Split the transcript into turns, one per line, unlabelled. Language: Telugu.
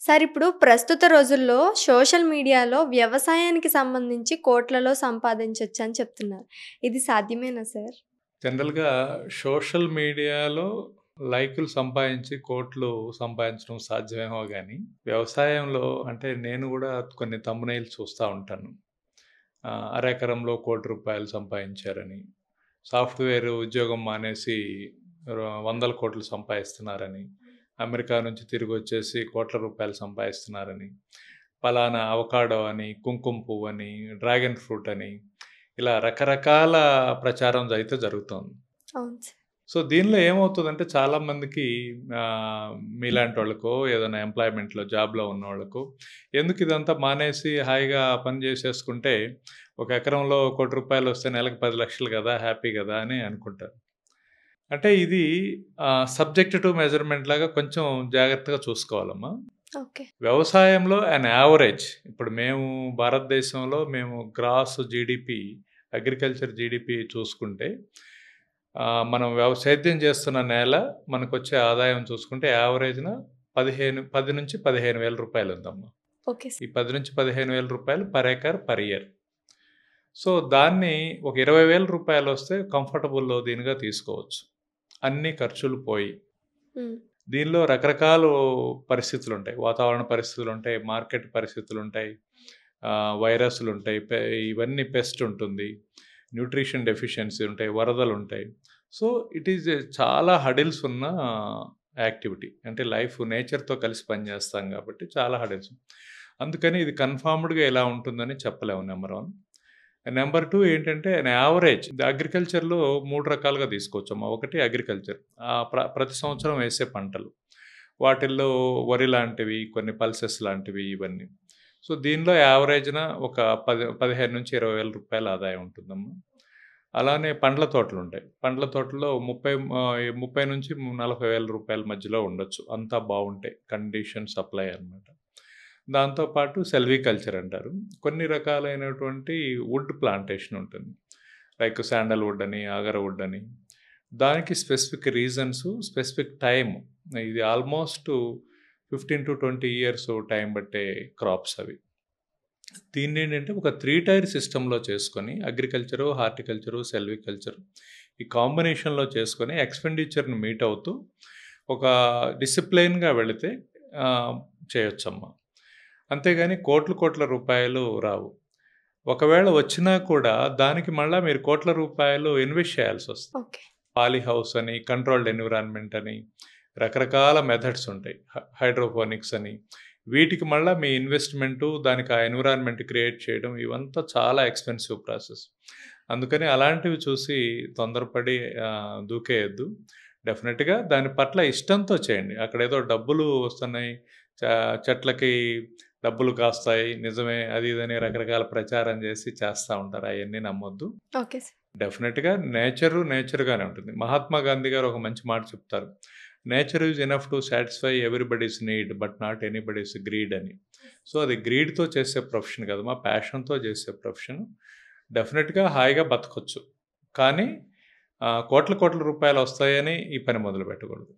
సార్ ఇప్పుడు ప్రస్తుత రోజుల్లో సోషల్ మీడియాలో వ్యవసాయానికి సంబంధించి కోట్లలో సంపాదించొచ్చని చెప్తున్నారు. ఇది సాధ్యమేనా సార్?
జనరల్‌గా సోషల్ మీడియాలో లైకులు సంపాదించి కోట్లు సంపాదించడం సాధ్యమేమో గానీ, వ్యవసాయంలో అంటే నేను గూడా కొన్ని థంబ్‌నెయిల్స్ చూస్తా ఉంటాను. అరెకరంలో రూ. 1,00,00,000 సంపాదించారని, సాఫ్ట్‌వేర్ ఉద్యోగం మానేసి వందల కోట్లు సంపాదిస్తున్నారని, అమెరికా నుంచి తిరిగొచ్చేసి కోట్ల రూపాయలు సంపాదిస్తున్నారని, పలానా అవకాడో అని, కుంకుమ పువ్వని, డ్రాగన్ ఫ్రూట్ అని ఇలా రకరకాల ప్రచారం అయితే జరుగుతోంది.
అవును సార్.
సో, దీనిలో ఏమవుతదంటే చాలామందికి మీలాంటోళ్ళకో, ఏదైనా ఎంప్లాయ్‌మెంట్‌లో జాబ్‌లో ఉన్నోళ్ళకో, ఎందుకు ఇదంతా మానేసి హాయిగా పని జేసేసుకుంటే, ఒక ఎకరంలో రూ. 1,00,00,000 నెలకు 10,00,000 గదా! హ్యాపీ గదా! అని అనుకుంటారు. అంటే ఇది సబ్జెక్ట్ టు మెజర్‌మెంట్ లాగా కొంచెం జాగ్రత్తగా చూసుకోవాలమ్మా.
ఓకే.
వ్యవసాయంలో యావరేజ్ ఇప్పుడు మేము భారతదేశంలో మేము గ్రాస్ జీడీపీ అగ్రికల్చర్ జీడీపీ చూసుకుంటే మనం సేద్యం చేస్తున్న నేల మనకొచ్చే ఆదాయం చూసుకుంటే యావరేజ్‌న 10,000-15,000 ఉందమ్మా.
ఓకే
ఈ
sir.
10,000-15,000 per acre per year. So, దాన్ని ఒక రూ. 20,000 వస్తే కంఫర్టబుల్ దీనిగా తీసుకోవచ్చు. అన్ని ఖర్చులు పోయి.
హ్మ్.
దీనిలో రకరకాలు పరిస్థితులుంటాయి. వాతావరణ పరిస్థితులుంటాయి, మార్కెట్ పరిస్థితులుంటాయి, వైరస్‌లుంటాయి, ఇవన్నీ పెస్ట్ ఉంటుంది, న్యూట్రిషన్ డెఫిషియన్సీ ఉంటాయి, వరదలుంటాయి. సో, ఇట్ ఈజ్ చాలా హడిల్స్ ఉన్న యాక్టివిటీ. అంటే లైఫ్ నేచర్‌తో కలిసి పనిచేస్తాం కాబట్టి చాలా హడిల్స్. అందుకని ఇది కన్ఫర్మ్డ్‌గా ఇలా ఉంటుందని చెప్పలేము నంబర్ 1. నంబర్ 2 ఏంటంటే యావరేజ్ అగ్రికల్చర్‌లో 3 రకాలుగా తీసుకోవచ్చమ్మా. ఒకటి అగ్రికల్చర్. ప్రతి సంవత్సరం వేసే పంటలు. వాటిల్లో వరి లాంటివి, కొన్ని పల్సెస్ లాంటివి ఇవన్నీ. సో, దీనిలో యావరేజ్‌న ఒక 15,000-20,000 ఆదాయం ఉంటుందమ్మా. అలానే పండ్ల తోటలుంటాయి. పండ్ల తోటల్లో 30,000-40,000 మధ్యలో ఉండొచ్చు. అంతా బావుంటే కండిషన్, సప్లై అన్నమాట. దాంతో పాటు సెల్వికల్చర్ అంటారు. కొన్ని రకాలైనటువంటి వుడ్ ప్లాంటేషన్ ఉంటుంది. లైక్ శాండల్‌వుడ్ అని, అగరవుడ్ అని. దానికి స్పెసిఫిక్ రీజన్స్, స్పెసిఫిక్ టైమ్. ఇది ఆల్మోస్ట్ 15-20 ఇయర్స్ టైం పట్టే క్రాప్స్ అవి. దీన్నేంటంటే ఒక 3 టైర్ సిస్టమ్‌లో చేసుకొని అగ్రికల్చరు, హార్టికల్చరు, సెల్వికల్చర్ ఈ కాంబినేషన్‌లో చేసుకొని ఎక్స్‌పెండిచర్‌ని మీట్ అవుతూ ఒక డిసిప్లైన్‌గా వెళితే చేయొచ్చమ్మా. అంతేగాని కోట్ల రూపాయలు రావు. ఒకవేళ వచ్చినా కూడా దానికి మళ్ళా మీరు కోట్ల రూపాయలు ఇన్వెస్ట్ చేయాల్సొస్తుంది.
ఓకే.
పాలీ హౌస్ అని, కంట్రోల్డ్ ఎన్విరాన్మెంట్ అని, రకరకాల మెథడ్స్ ఉంటాయి. హైడ్రోపోనిక్స్ అని. వీటికి మళ్ళా మీ ఇన్వెస్ట్‌మెంటు, దానికి ఆ ఎన్విరాన్మెంట్ క్రియేట్ చేయడం ఇవంతా చాలా ఎక్స్‌పెన్సివ్ ప్రాసెస్. అందుకని అలాంటివి చూసి తొందరపడి దూకేయొద్దు. డెఫినిట్‌గా దాని పట్ల ఇష్టంతో చేయండి. అక్కడేదో డబ్బులు వస్తున్నాయి, చ చెట్లకి డబ్బులు కాస్తాయి, నిజమే అది ఇదని రకరకాల ప్రచారం చేసి చేస్తా ఉంటారు. అయన్నీ నమ్మొద్దు.
Okay sir.
డెఫినిట్‌గా నేచర్‌గానే ఉంటుంది. మహాత్మా గాంధీ గారు ఒక మంచి మాట చెప్తారు. Nature is enough to satisfy everybody's need but not anybody's greed అని. సో, అది గ్రీడ్‌తో చేసే ప్రొఫెషన్ కాదమ్మా. ప్యాషన్‌తో చేసే ప్రొఫెషన్. డెఫినిట్‌గా హాయిగా బతకొచ్చు. కానీ కోట్ల రూపాయలు వస్తాయని ఈ పని మొదలుపెట్టకూడదు.